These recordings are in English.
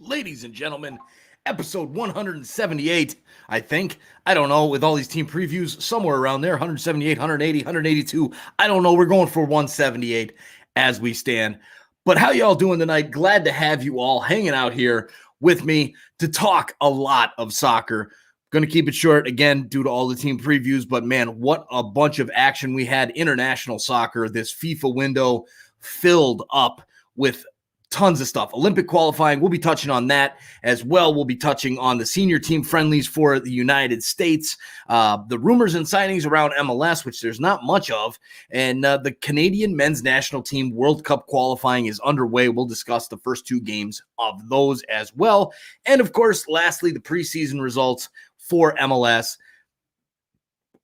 ladies and gentlemen, episode 178, I think. I don't know, with all these team previews, somewhere around there, 178, 180, 182. I don't know. We're going for 178 as we stand. But how y'all doing tonight? Glad to have you all hanging out here with me to talk a lot of soccer. Going to keep it short again due to all the team previews, but man, what a bunch of action we had. International soccer, this FIFA window filled up with tons of stuff. Olympic qualifying, we'll be touching on that as well. We'll be touching on the senior team friendlies for the United States, the rumors and signings around MLS, which there's not much of, and the Canadian men's national team World Cup qualifying is underway. We'll discuss the first two games of those as well. And of course, lastly, the preseason results for MLS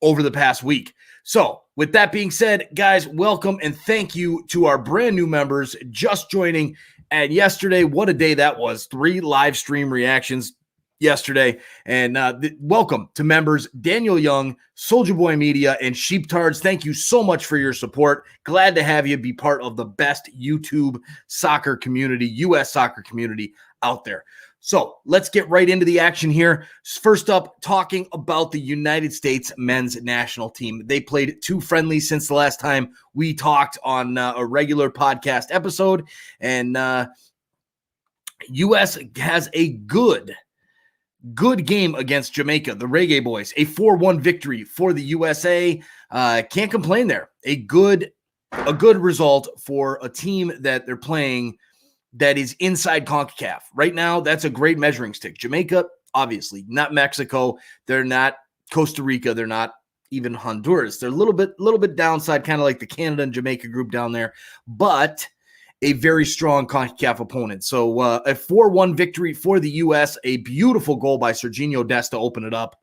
over the past week. So with that being said, guys, welcome and thank you to our brand new members just joining. And yesterday, what a day that was. 3 live stream reactions yesterday. And welcome to members Daniel Young, Soldier Boy Media, and Sheeptards. Thank you so much for your support. Glad to have you be part of the best YouTube soccer community, U.S. soccer community out there. So let's get right into the action here. First up, talking about the United States men's national team. They played 2 friendlies since the last time we talked on a regular podcast episode. And U.S. has a good game against Jamaica, the Reggae Boys. A 4-1 victory for the USA. Can't complain there. A good result for a team that they're playing that is inside CONCACAF. Right now, that's a great measuring stick. Jamaica, obviously, not Mexico. They're not Costa Rica. They're not even Honduras. They're a little bit downside, kind of like the Canada and Jamaica group down there, but a very strong CONCACAF opponent. So a 4-1 victory for the U.S., a beautiful goal by Serginho Dest to open it up.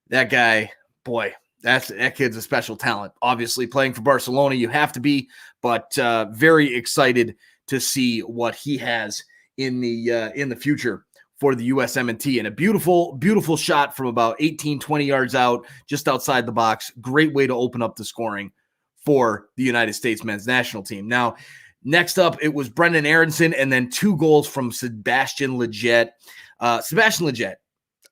That guy, boy, that kid's a special talent. Obviously, playing for Barcelona, you have to be, but very excited to see what he has in the future for the USMNT. And a beautiful shot from about 18, 20 yards out, just outside the box. Great way to open up the scoring for the United States men's national team. Now, next up, it was Brendan Aronson, and then 2 goals from Sebastian Lletget. Sebastian Lletget,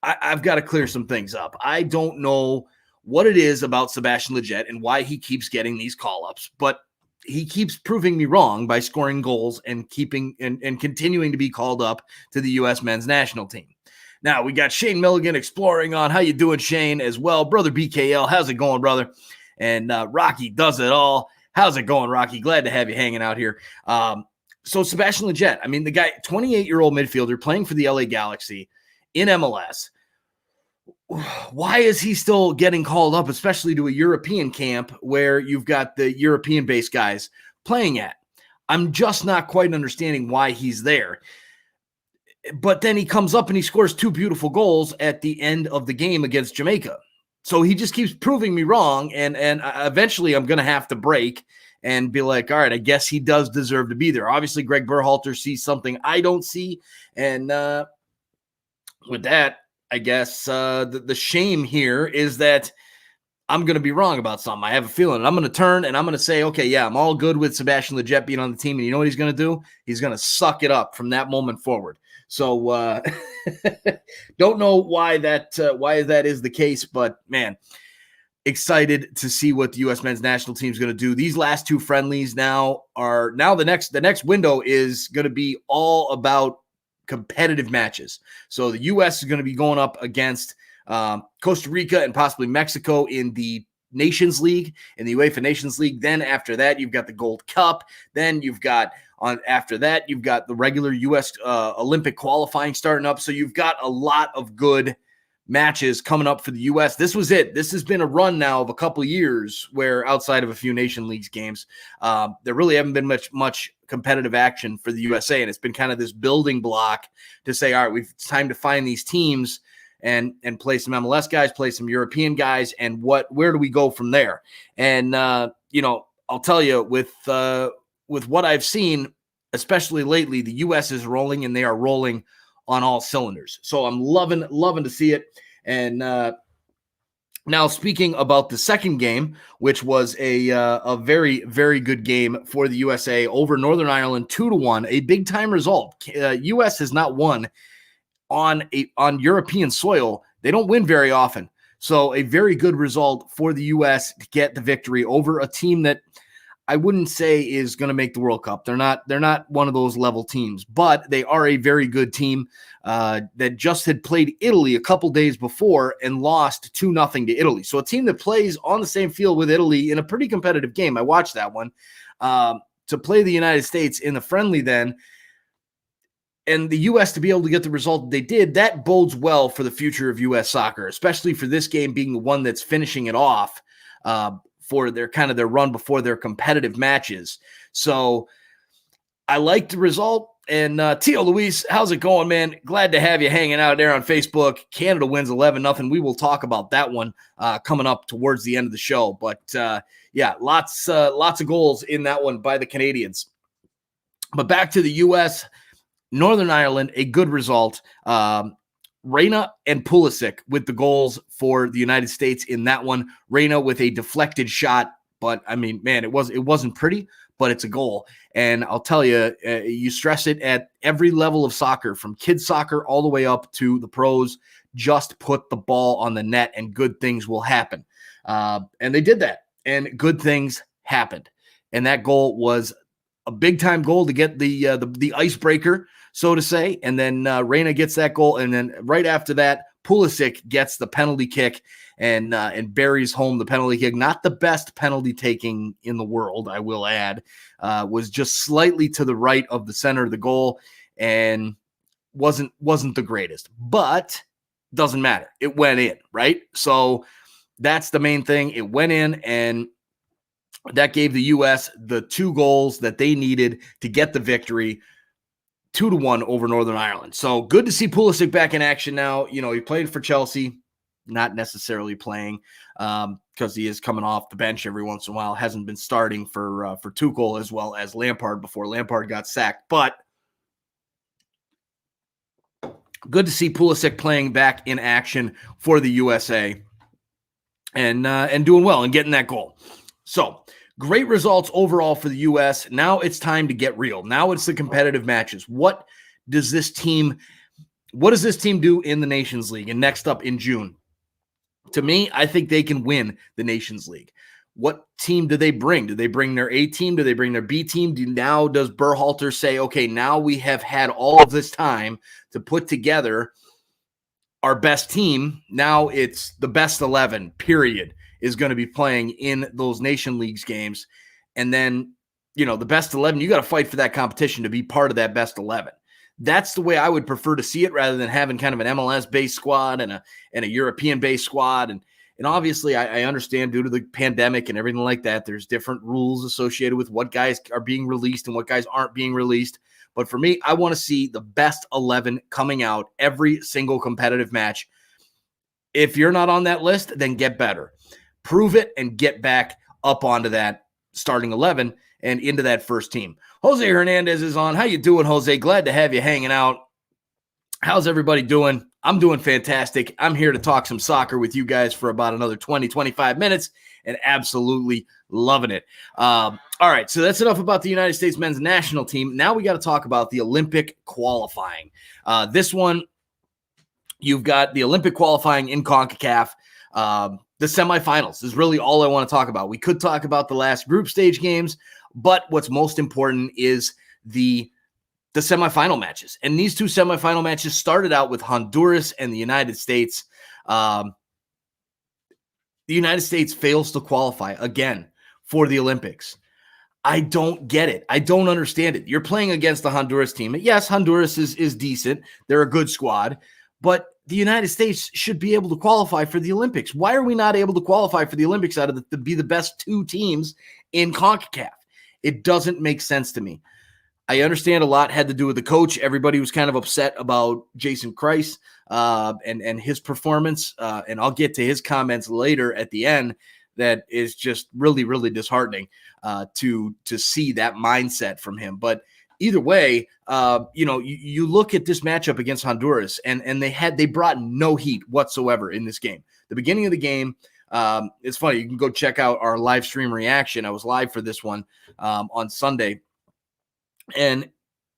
I've got to clear some things up. I don't know what it is about Sebastian Lletget and why he keeps getting these call-ups, but he keeps proving me wrong by scoring goals and continuing to be called up to the U.S. men's national team. Now, we got Shane Milligan exploring on how you doing, Shane, as well. Brother BKL, how's it going, brother? And Rocky does it all. How's it going, Rocky? Glad to have you hanging out here. So Sebastian Lletget, I mean, the guy, 28-year-old midfielder playing for the LA Galaxy in MLS. Why is he still getting called up, especially to a European camp where you've got the European-based guys playing at? I'm just not quite understanding why he's there. But then he comes up and he scores 2 beautiful goals at the end of the game against Jamaica. So he just keeps proving me wrong, and eventually I'm going to have to break and be like, all right, I guess he does deserve to be there. Obviously, Greg Berhalter sees something I don't see, and with that, I guess the shame here is that I'm going to be wrong about something. I have a feeling. I'm going to turn and I'm going to say, okay, yeah, I'm all good with Sebastian Lletget being on the team. And you know what he's going to do? He's going to suck it up from that moment forward. So don't know why that is the case, but man, excited to see what the U.S. men's national team is going to do. These last 2 friendlies now the next window is going to be all about competitive matches. So the U.S. is going to be going up against Costa Rica and possibly Mexico in the Nations League, in the UEFA Nations League. Then after that, you've got the Gold Cup. Then after that, you've got the regular U.S. Olympic qualifying starting up. So you've got a lot of good matches coming up for the U.S. This was it. This has been a run now of a couple of years where outside of a few Nation Leagues games, there really haven't been much competitive action for the USA. And it's been kind of this building block to say, all right, it's time to find these teams and play some MLS guys, play some European guys, and where do we go from there? And, I'll tell you, with what I've seen, especially lately, the U.S. is rolling, and they are rolling on all cylinders. So I'm loving to see it. And Now, speaking about the second game, which was a very, very good game for the USA over Northern Ireland, 2-1, a big time result. US has not won on European soil. They don't win very often. So a very good result for the US to get the victory over a team that I wouldn't say is going to make the World Cup. They're not one of those level teams, but they are a very good team that just had played Italy a couple days before and lost 2-0 to Italy. So a team that plays on the same field with Italy in a pretty competitive game. I watched that one. To play the United States in the friendly then, and the U.S. to be able to get the result they did, that bodes well for the future of U.S. soccer, especially for this game being the one that's finishing it off for their run before their competitive matches. So I like the result. And Tio Luis, how's it going, man? Glad to have you hanging out there on Facebook. Canada wins 11-0. We will talk about that one coming up towards the end of the show. But yeah, lots of goals in that one by the Canadians. But back to the U.S., Northern Ireland, a good result. Reyna and Pulisic with the goals for the United States in that one. Reyna with a deflected shot, but I mean, man, it wasn't pretty, but it's a goal. And I'll tell you, you stress it at every level of soccer, from kids soccer all the way up to the pros. Just put the ball on the net, and good things will happen. And they did that, and good things happened. And that goal was a big time goal to get the icebreaker, so to say. And then Reyna gets that goal. And then right after that, Pulisic gets the penalty kick and buries home the penalty kick. Not the best penalty taking in the world, I will add. Was just slightly to the right of the center of the goal and wasn't the greatest. But doesn't matter. It went in, right? So that's the main thing. It went in, and that gave the U.S. the 2 goals that they needed to get the victory, 2-1 over Northern Ireland. So good to see Pulisic back in action now. You know, he played for Chelsea, not necessarily playing because he is coming off the bench every once in a while. Hasn't been starting for Tuchel as well as Lampard before Lampard got sacked. But good to see Pulisic playing back in action for the USA and doing well and getting that goal. So great results overall for the U.S. Now it's time to get real. Now it's the competitive matches. What does this team do in the Nations League and next up in June? To me, I think they can win the Nations League. What team do they bring? Do they bring their A team? Do they bring their B team? Now does Berhalter say, okay, now we have had all of this time to put together our best team. Now it's the best 11, period, is going to be playing in those Nation Leagues games. And then, you know, the best 11, you got to fight for that competition to be part of that best 11. That's the way I would prefer to see it, rather than having kind of an MLS-based squad and a European-based squad. And obviously, I understand due to the pandemic and everything like that, there's different rules associated with what guys are being released and what guys aren't being released. But for me, I want to see the best 11 coming out every single competitive match. If you're not on that list, then get better. Prove it and get back up onto that starting 11 and into that first team. Jose Hernandez is on. How you doing, Jose? Glad to have you hanging out. How's everybody doing? I'm doing fantastic. I'm here to talk some soccer with you guys for about another 20, 25 minutes and absolutely loving it. All right, so that's enough about the United States men's national team. Now we got to talk about the Olympic qualifying. This one, you've got the Olympic qualifying in CONCACAF. The semifinals is really all I want to talk about. We could talk about the last group stage games, but what's most important is the semifinal matches. And these 2 semifinal matches started out with Honduras and the United States. The United States fails to qualify again for the Olympics. I don't get it. I don't understand it. You're playing against the Honduras team. Yes, Honduras is decent. They're a good squad, but the United States should be able to qualify for the Olympics. Why are we not able to qualify for the Olympics out of to be the best 2 teams in CONCACAF? It doesn't make sense to me. I understand a lot had to do with the coach. Everybody was kind of upset about Jason Kreis and his performance. And I'll get to his comments later at the end. That is just really, really disheartening to see that mindset from him. But either way, you look at this matchup against Honduras, and they brought no heat whatsoever in this game. The beginning of the game, It's funny. You can go check out our live stream reaction. I was live for this one on Sunday. And,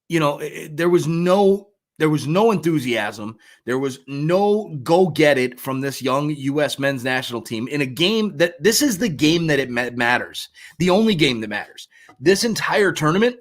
there was no enthusiasm. There was no go get it from this young U.S. men's national team in a game that this is the game that it matters. The only game that matters. This entire tournament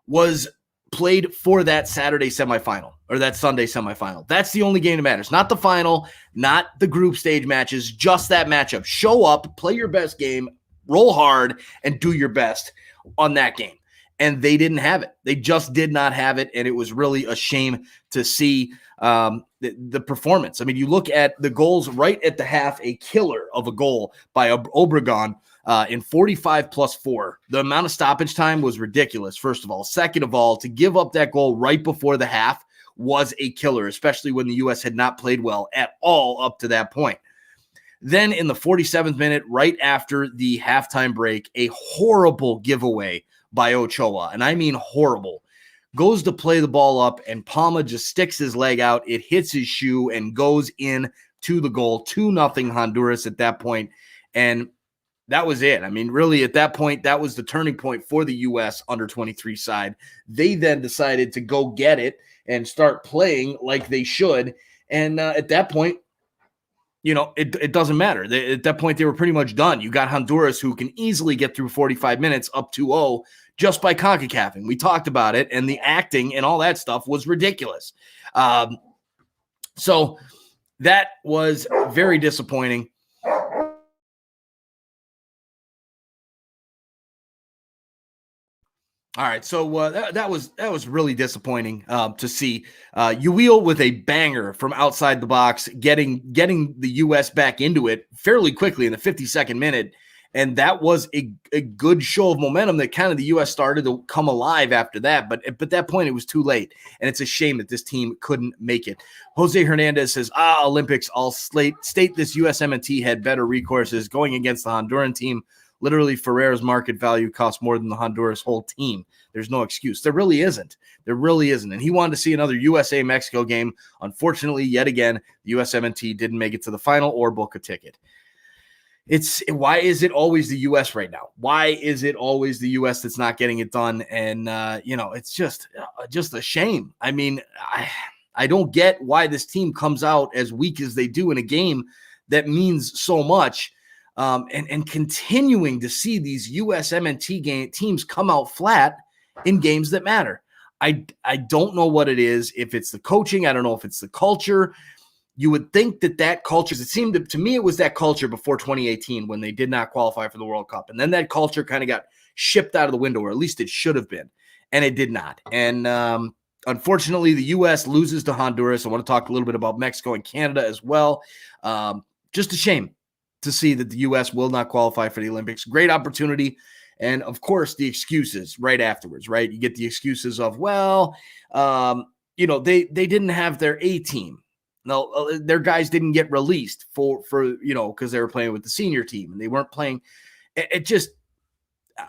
was played for that Saturday semifinal or that Sunday semifinal. That's the only game that matters. Not the final, not the group stage matches, just that matchup. Show up, play your best game, roll hard, and do your best on that game. And they didn't have it. They just did not have it, and it was really a shame to see the performance. I mean, you look at the goals right at the half, a killer of a goal by Obregon in 45+4. The amount of stoppage time was ridiculous, first of all. Second of all, to give up that goal right before the half was a killer, especially when the U.S. had not played well at all up to that point. Then in the 47th minute, right after the halftime break, a horrible giveaway by Ochoa, and I mean horrible, goes to play the ball up, and Palma just sticks his leg out. It hits his shoe and goes in to the goal. 2-0 Honduras at that point, and that was it. I mean, really, at that point, that was the turning point for the U.S. under-23 side. They then decided to go get it and start playing like they should, and at that point, it doesn't matter. At that point, they were pretty much done. You got Honduras, who can easily get through 45 minutes up 2-0 just by CONCACAFing. We talked about it, and the acting and all that stuff was ridiculous. So that was very disappointing. All right, so that was really disappointing to see. Uweel with a banger from outside the box, getting the U.S. back into it fairly quickly in the 52nd minute, and that was a good show of momentum that kind of the U.S. started to come alive after that. But at that point, it was too late, and it's a shame that this team couldn't make it. Jose Hernandez says, Olympics, I'll state this USMNT had better recourses going against the Honduran team. Literally, Ferrer's market value costs more than the Honduras whole team. There's no excuse. There really isn't. There really isn't. And he wanted to see another USA-Mexico game. Unfortunately, yet again, the USMNT didn't make it to the final or book a ticket. Why is it always the U.S. right now? Why is it always the U.S. that's not getting it done? And, it's just a shame. I mean, I don't get why this team comes out as weak as they do in a game that means so much. And continuing to see these USMNT teams come out flat in games that matter. I don't know what it is. If it's the coaching, I don't know if it's the culture. You would think that culture, it seemed to me it was that culture before 2018 when they did not qualify for the World Cup. And then that culture kind of got shipped out of the window, or at least it should have been. And it did not. And unfortunately, the U.S. loses to Honduras. I want to talk a little bit about Mexico and Canada as well. Just a shame to see that the U.S. will not qualify for the Olympics. Great opportunity. And, of course, the excuses right afterwards, right? You get the excuses of, they didn't have their A team. No, their guys didn't get released for because they were playing with the senior team and they weren't playing.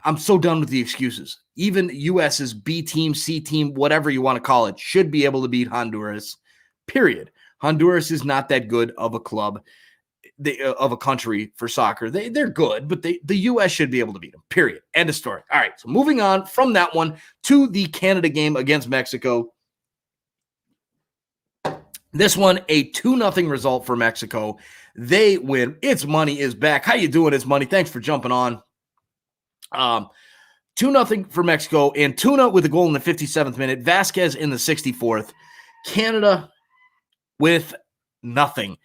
I'm so done with the excuses. Even US's B team, C team, whatever you want to call it, should be able to beat Honduras, period. Honduras is not that good of a club. Of a country for soccer. They're good, but the U.S. should be able to beat them, period. End of story. All right, so moving on from that one to the Canada game against Mexico. This one, a 2-0 result for Mexico. They win. It's Money is back. How you doing, It's Money? Thanks for jumping on. 2-0 for Mexico, and Tuna with a goal in the 57th minute. Vasquez in the 64th. Canada with nothing.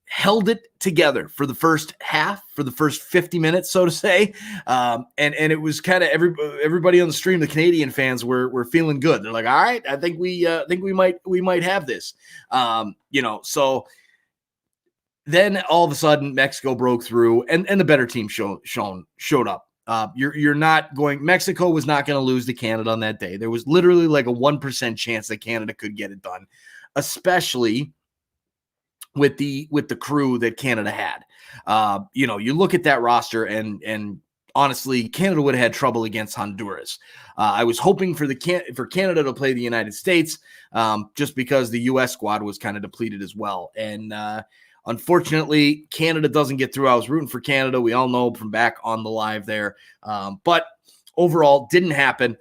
Held it together for the first half, for the first 50 minutes, so to say. And it was kind of everybody on the stream, the Canadian fans were feeling good. They're like, all right, I think we might have this. So then all of a sudden Mexico broke through and the better team showed up. Mexico was not going to lose to Canada on that day. There was literally like a 1% chance that Canada could get it done, especially with the crew that Canada had. You look at that roster and honestly, Canada would have had trouble against Honduras. I was hoping for Canada to play the United States just because the U.S. squad was kind of depleted as well. And Unfortunately, Canada doesn't get through. I was rooting for Canada. We all know from back on the live there. But overall, didn't happen.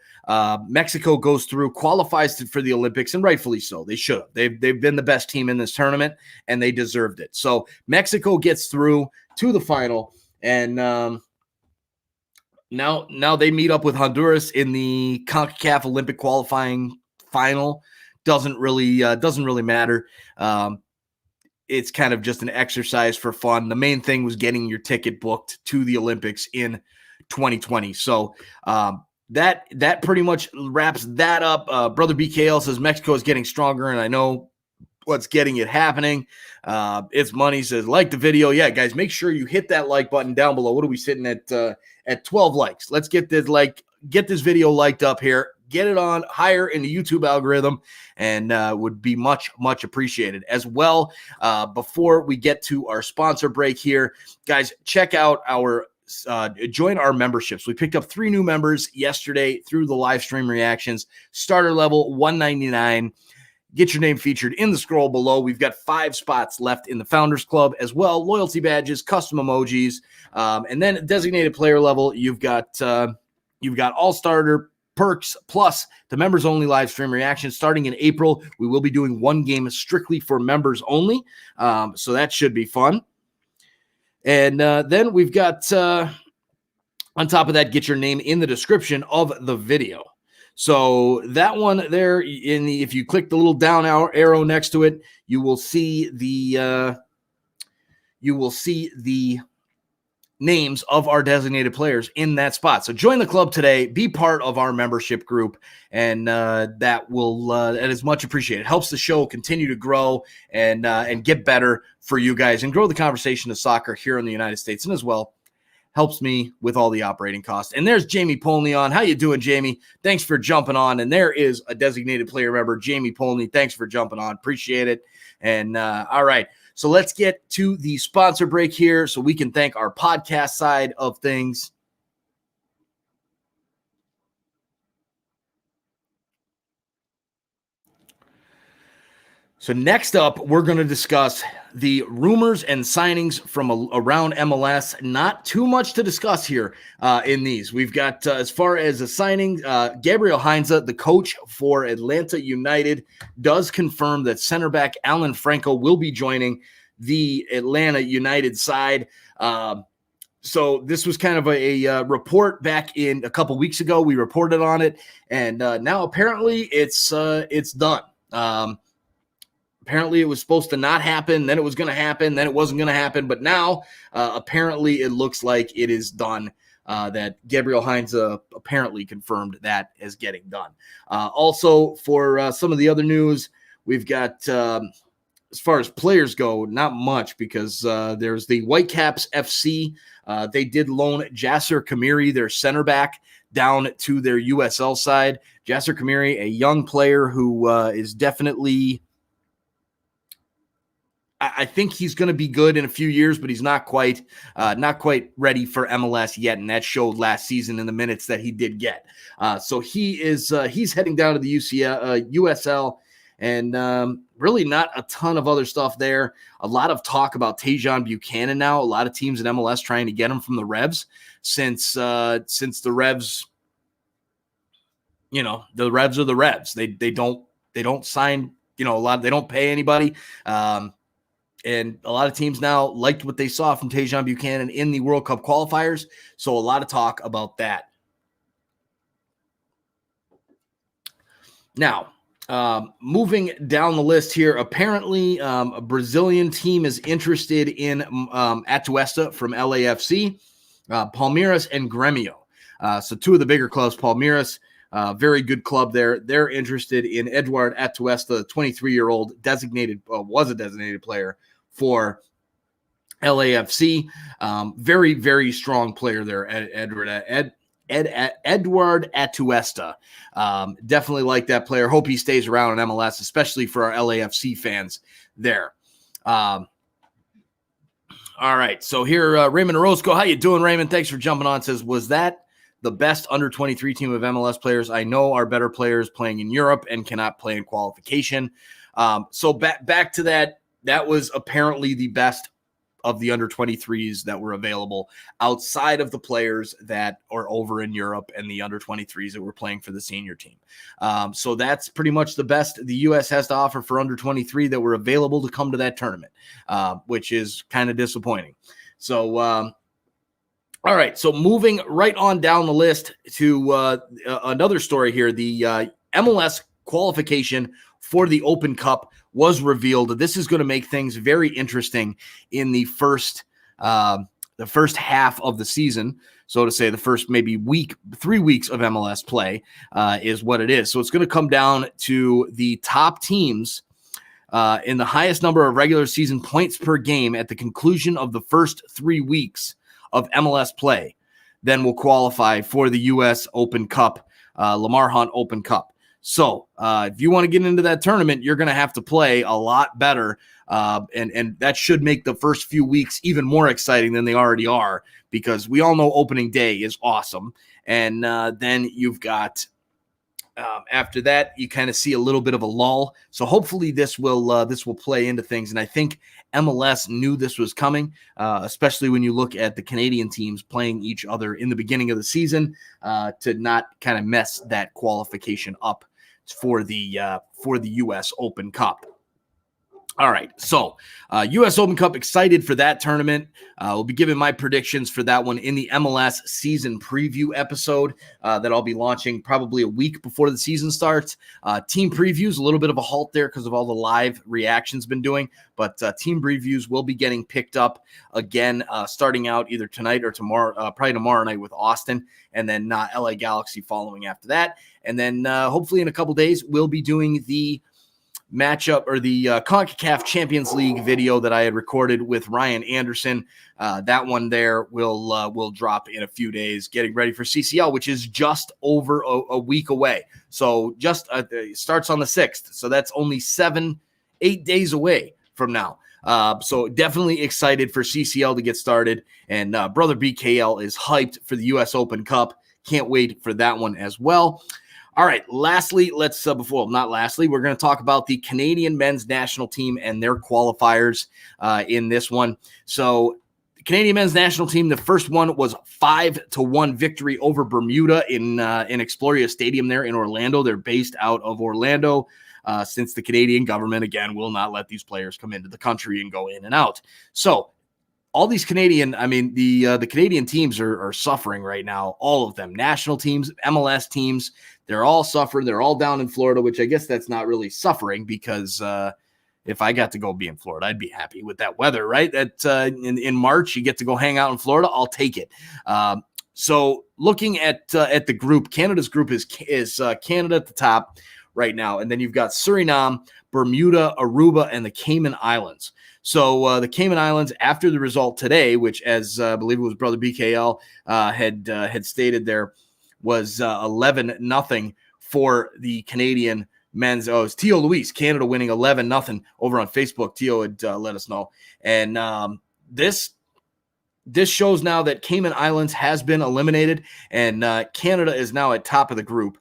Mexico goes through, qualifies for the Olympics, and rightfully so. They should have. They've been the best team in this tournament, and they deserved it. So Mexico gets through to the final, and now they meet up with Honduras in the CONCACAF Olympic qualifying final. Doesn't really matter. It's kind of just an exercise for fun. The main thing was getting your ticket booked to the Olympics in 2020. So that pretty much wraps that up. Brother BKL says Mexico is getting stronger, and I know what's getting it happening. It's Money says, like the video. Yeah, guys, make sure you hit that like button down below. What are we sitting at 12 likes? Let's get this video liked up here. Get it on higher in the YouTube algorithm, and would be much, much appreciated as well. Before we get to our sponsor break here, guys, check out our join our memberships. We picked up 3 new members yesterday through the live stream reactions. Starter level $199. Get your name featured in the scroll below. We've got 5 spots left in the Founders Club as well. Loyalty badges, custom emojis, and then designated player level. You've got all starter perks plus the members only live stream reaction starting in April. We will be doing 1 game strictly for members only. So that should be fun. And then we've got, on top of that, get your name in the description of the video. So that one there, if you click the little down arrow next to it, you will see the names of our designated players in that spot. So join the club today, be part of our membership group, and that is much appreciated. It helps the show continue to grow and get better for you guys and grow the conversation of soccer here in the United States, and as well helps me with all the operating costs. And there's Jamie Pohlny on. How you doing, Jamie? Thanks for jumping on. And there is a designated player member, Jamie Pohlny. Thanks for jumping on. Appreciate it. And all right. So let's get to the sponsor break here so we can thank our podcast side of things. So next up, we're going to discuss the rumors and signings from around MLS. Not too much to discuss here in these. We've got, as far as the signing, Gabriel Heinze, the coach for Atlanta United, does confirm that center back Alan Franco will be joining the Atlanta United side. So this was kind of a report back in a couple weeks ago. We reported on it, and now apparently it's done. Apparently it was supposed to not happen, then it was going to happen, then it wasn't going to happen, but now apparently it looks like it is done, that Gabriel Heinze apparently confirmed that as getting done. Also, for some of the other news, we've got, as far as players go, not much, because there's the Whitecaps FC. They did loan Jasser Kamiri, their center back, down to their USL side. Jasser Kamiri, a young player who is definitely... I think he's going to be good in a few years, but he's not quite ready for MLS yet, and that showed last season in the minutes that he did get. So he's heading down to the USL, and really not a ton of other stuff there. A lot of talk about Tajon Buchanan now. A lot of teams in MLS trying to get him from the Revs since the Revs, the Revs are the Revs. They don't sign, a lot. They don't pay anybody. And a lot of teams now liked what they saw from Tajon Buchanan in the World Cup qualifiers. So a lot of talk about that. Now, moving down the list here, apparently a Brazilian team is interested in Atuesta from LAFC, Palmeiras, and Grêmio. So 2 of the bigger clubs, Palmeiras, very good club there. They're interested in Eduard Atuesta, the 23-year-old was a designated player for LAFC. Very, very strong player there, Eduard Atuesta. Definitely like that player. Hope he stays around in MLS, especially for our LAFC fans there. All right, so here, Raymond Orozco. How you doing, Raymond? Thanks for jumping on. Says, was that the best under-23 team of MLS players? I know are better players playing in Europe and cannot play in qualification. So back to that that was apparently the best of the under 23s that were available outside of the players that are over in Europe and the under 23s that were playing for the senior team. So that's pretty much the best the U.S. has to offer for under 23 that were available to come to that tournament, which is kind of disappointing. So, all right. So moving right on down the list to another story here, the MLS qualification for the Open Cup was revealed. This is going to make things very interesting in the first half of the season, so to say. The first maybe 3 weeks of MLS play is what it is. So it's going to come down to the top teams in the highest number of regular season points per game at the conclusion of the first 3 weeks of MLS play. Then will qualify for the U.S. Open Cup, Lamar Hunt Open Cup. So if you want to get into that tournament, you're going to have to play a lot better, and that should make the first few weeks even more exciting than they already are, because we all know opening day is awesome. And then you've got after that, you kind of see a little bit of a lull. So hopefully this will play into things. And I think MLS knew this was coming, especially when you look at the Canadian teams playing each other in the beginning of the season, to not kind of mess that qualification up for the U.S. Open Cup. All right, so U.S. Open Cup, excited for that tournament. We'll be giving my predictions for that one in the MLS season preview episode that I'll be launching probably a week before the season starts. Team previews, a little bit of a halt there because of all the live reactions been doing, but team previews will be getting picked up again starting out either tonight or tomorrow, probably tomorrow night with Austin, and then LA Galaxy following after that. And then hopefully in a couple days, we'll be doing the matchup or the CONCACAF Champions League video that I had recorded with Ryan Anderson. That one there will drop in a few days, getting ready for CCL, which is just over a week away. So just starts on the 6th. So that's only 8 days away from now. So definitely excited for CCL to get started. And brother BKL is hyped for the U.S. Open Cup. Can't wait for that one as well. All right, lastly, we're going to talk about the Canadian men's national team and their qualifiers in this one. So the Canadian men's national team, the first one was 5-1 victory over Bermuda in Exploria Stadium there in Orlando. They're based out of Orlando since the Canadian government, again, will not let these players come into the country and go in and out. So all these Canadian, the Canadian teams are suffering right now. All of them, national teams, MLS teams, they're all suffering. They're all down in Florida, which I guess that's not really suffering, because if I got to go be in Florida, I'd be happy with that weather, right? That in March, you get to go hang out in Florida. I'll take it. So looking at the group, Canada's group is Canada at the top right now, and then you've got Suriname, Bermuda, Aruba, and the Cayman Islands. So the Cayman Islands, after the result today, which, as I believe it was brother BKL had stated there, was 11-0 for the Canadian men's. Oh, it's Tio Luis, Canada winning 11-0 over on Facebook. Tio had let us know. And this shows now that Cayman Islands has been eliminated, and Canada is now at top of the group.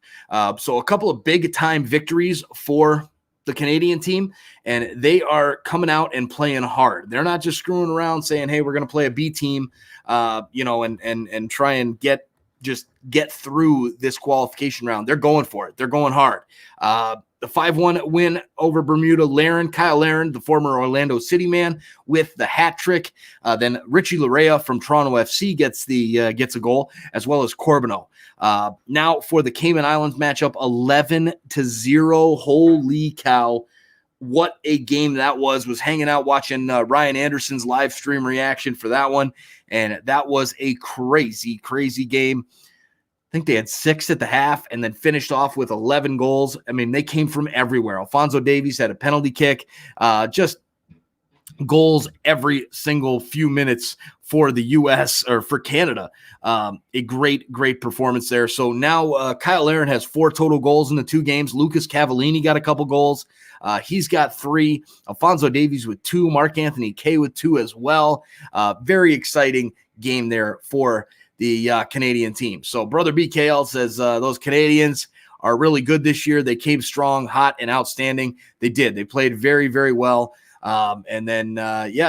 So a couple of big-time victories for the Canadian team, and they are coming out and playing hard. They're not just screwing around saying, hey, we're going to play a B team, and try and get through this qualification round. They're going for it. They're going hard. The 5-1 win over Bermuda, Kyle Larin, the former Orlando City man, with the hat trick. Then Richie Larea from Toronto FC gets a goal, as well as Corbineau. Now for the Cayman Islands matchup, 11-0. Holy cow. What a game that was. Was hanging out watching Ryan Anderson's live stream reaction for that one. And that was a crazy, crazy game. I think they had 6 at the half and then finished off with 11 goals. I mean, they came from everywhere. Alphonso Davies had a penalty kick, just goals every single few minutes for the U.S. or for Canada. A great, great performance there. So now Kyle Larin has 4 total goals in the 2 games. Lucas Cavallini got a couple goals. He's got 3. Alphonso Davies with 2. Mark Anthony Kay with 2 as well. Very exciting game there for the Canadian team. So brother BKL says those Canadians are really good this year. They came strong, hot, and outstanding. They did. They played very, very well. And then,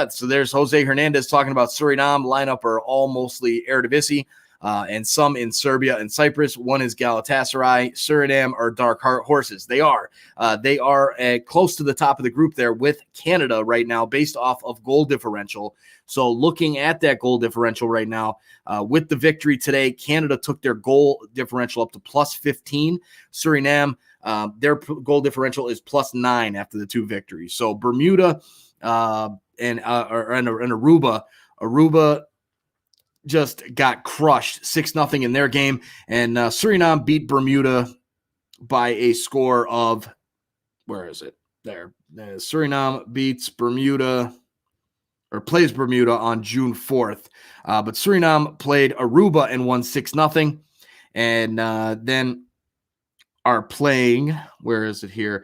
so there's Jose Hernandez talking about Suriname. Lineup are all mostly Eredivisie, and some in Serbia and Cyprus. One is Galatasaray. Suriname are dark horses. They are. They are close to the top of the group there with Canada right now based off of goal differential. So looking at that goal differential right now, with the victory today, Canada took their goal differential up to plus 15. Suriname, their goal differential is plus 9 after the 2 victories. So Bermuda and Aruba just got crushed 6-0 in their game. And Suriname beat Bermuda by a score of, where is it? There. Suriname beats Bermuda, or plays Bermuda on June 4th. But Suriname played Aruba and won 6-0. And then are playing, where is it here?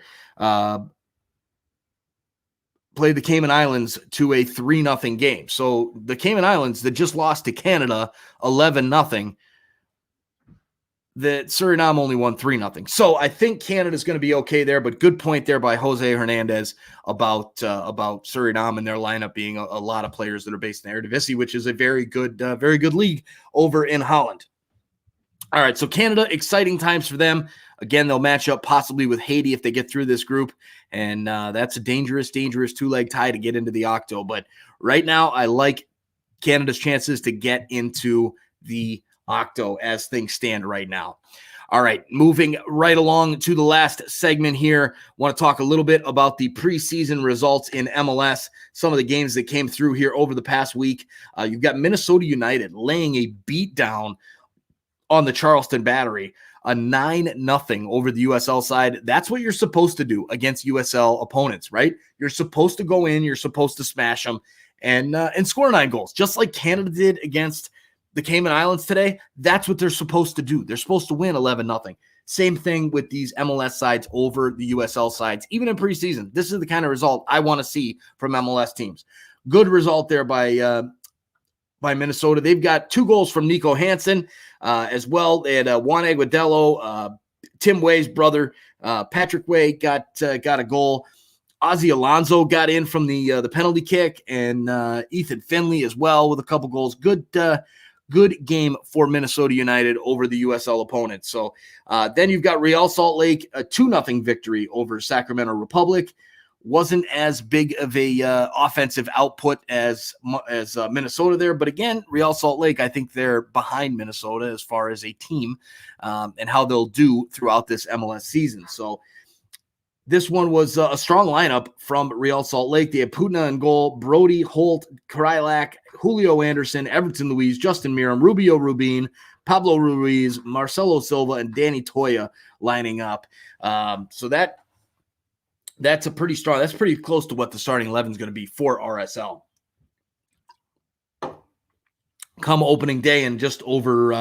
Played the Cayman Islands to a 3-0 game. So the Cayman Islands that just lost to Canada 11-0, that Suriname only won 3-0. So I think Canada's going to be okay there, but good point there by Jose Hernandez about Suriname and their lineup being a lot of players that are based in Eredivisie, which is a very good league over in Holland. All right, so Canada, exciting times for them. Again, they'll match up possibly with Haiti if they get through this group, and that's a dangerous two-leg tie to get into the Octo. But right now, I like Canada's chances to get into the Octo as things stand right now. All right, moving right along to the last segment here. Want to talk a little bit about the preseason results in MLS, some of the games that came through here over the past week. You've got Minnesota United laying a beatdown on the Charleston Battery, a 9-0 over the USL side. That's what you're supposed to do against USL opponents, right? You're supposed to go in, you're supposed to smash them and score 9 goals, just like Canada did against the Cayman Islands today. That's what they're supposed to do. They're supposed to win 11-0. Same thing with these MLS sides over the USL sides, even in preseason. This is the kind of result I want to see from MLS teams. Good result there by Minnesota. They've got 2 goals from Nico Hansen as well. They had Juan Aguadelo, Tim Way's brother, Patrick Way got a goal. Ozzy Alonso got in from the penalty kick, and Ethan Finley as well with a couple goals. Good game for Minnesota United over the USL opponents. So then you've got Real Salt Lake, a 2-0 victory over Sacramento Republic. Wasn't as big of a offensive output as Minnesota there. But again, Real Salt Lake, I think they're behind Minnesota as far as a team and how they'll do throughout this MLS season. So this one was a strong lineup from Real Salt Lake. They had Putna in goal, Brody, Holt, Krylak, Julio Anderson, Everton Luiz, Justin Miram, Rubio Rubin, Pablo Ruiz, Marcelo Silva, and Danny Toya lining up. So that's a pretty strong. That's pretty close to what the starting 11 is going to be for RSL. Come opening day in just under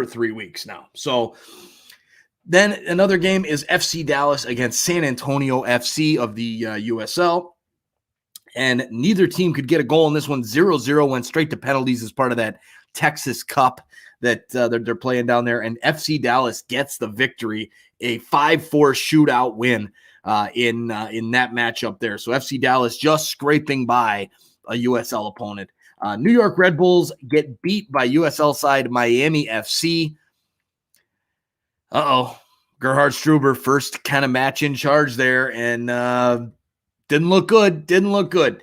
3 weeks now. So then another game is FC Dallas against San Antonio FC of the USL. And neither team could get a goal in this one. 0-0 went straight to penalties as part of that Texas Cup that they're playing down there. And FC Dallas gets the victory, a 5-4 shootout win in that matchup there. So FC Dallas just scraping by a USL opponent. New York Red Bulls get beat by USL side Miami FC. Gerhard Struber, first kind of match in charge there, and didn't look good.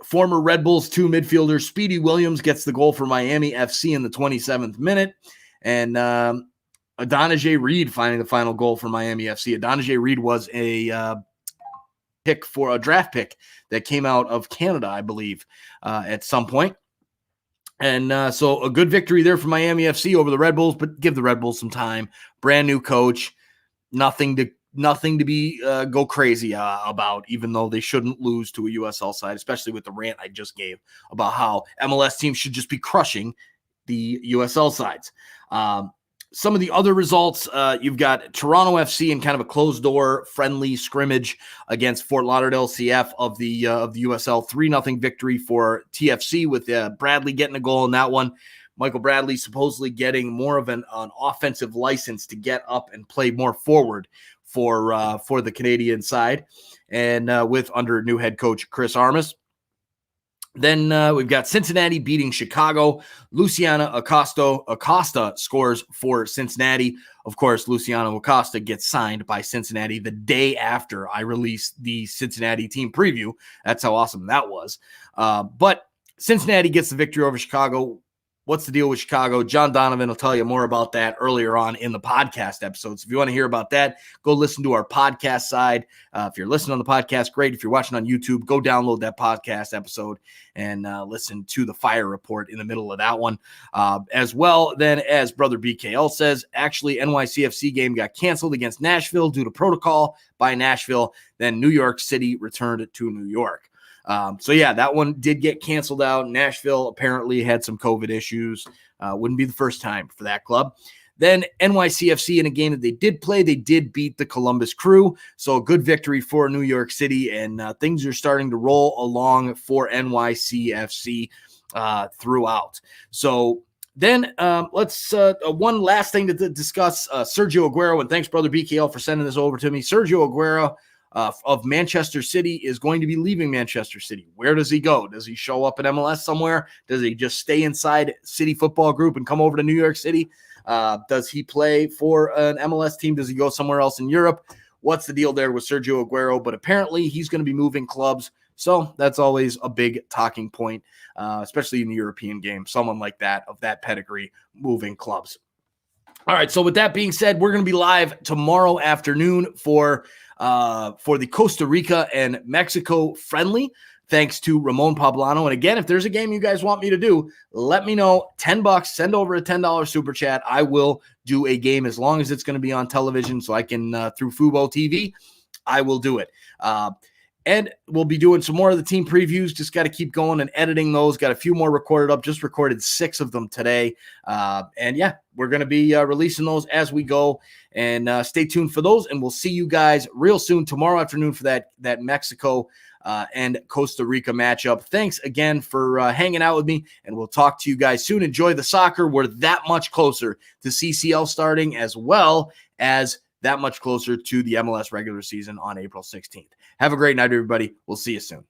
Former Red Bulls 2 midfielder Speedy Williams gets the goal for Miami FC in the 27th minute, and Adonijay Reed finding the final goal for Miami FC. Adonijay Reed was a draft pick that came out of Canada, I believe, at some point. And so a good victory there for Miami FC over the Red Bulls, but give the Red Bulls some time. Brand new coach, nothing to be go crazy about, even though they shouldn't lose to a USL side, especially with the rant I just gave about how MLS teams should just be crushing the USL sides. Some of the other results, you've got Toronto FC in kind of a closed-door friendly scrimmage against Fort Lauderdale CF of the USL. 3-0 victory for TFC with Bradley getting a goal in that one. Michael Bradley supposedly getting more of an offensive license to get up and play more forward for the Canadian side, and with under new head coach Chris Armas. Then we've got Cincinnati beating Chicago. Luciano Acosta scores for Cincinnati. Of course, Luciano Acosta gets signed by Cincinnati the day after I released the Cincinnati team preview. That's how awesome that was. But Cincinnati gets the victory over Chicago. What's the deal with Chicago? John Donovan will tell you more about that earlier on in the podcast episodes. If you want to hear about that, go listen to our podcast side. If you're listening on the podcast, great. If you're watching on YouTube, go download that podcast episode and listen to the Fire Report in the middle of that one. As well, then, as Brother BKL says, actually, NYCFC game got canceled against Nashville due to protocol by Nashville. Then New York City returned to New York. So yeah, that one did get canceled out. Nashville apparently had some COVID issues. Wouldn't be the first time for that club. Then NYCFC, in a game that they did play, they did beat the Columbus Crew. So a good victory for New York City, and things are starting to roll along for NYCFC throughout. So then let's one last thing to discuss, Sergio Aguero, and thanks, Brother BKL, for sending this over to me. Sergio Aguero of Manchester City is going to be leaving Manchester City. Where does he go? Does he show up at MLS somewhere? Does he just stay inside City Football Group and come over to New York City? Does he play for an MLS team? Does he go somewhere else in Europe? What's the deal there with Sergio Aguero? But apparently he's going to be moving clubs. So that's always a big talking point, especially in the European game. Someone like that, of that pedigree, moving clubs. All right, so with that being said, we're going to be live tomorrow afternoon for the Costa Rica and Mexico friendly, thanks to Ramon Pablano. And again, if there's a game you guys want me to do, let me know. $10, send over a $10 super chat. I will do a game as long as it's going to be on television, so I can, through Fubo TV, I will do it. And we'll be doing some more of the team previews. Just got to keep going and editing those. Got a few more recorded up. Just recorded 6 of them today. And yeah, we're going to be releasing those as we go. And stay tuned for those. And we'll see you guys real soon tomorrow afternoon for that Mexico and Costa Rica matchup. Thanks again for hanging out with me. And we'll talk to you guys soon. Enjoy the soccer. We're that much closer to CCL starting, as well as that much closer to the MLS regular season on April 16th. Have a great night, everybody. We'll see you soon.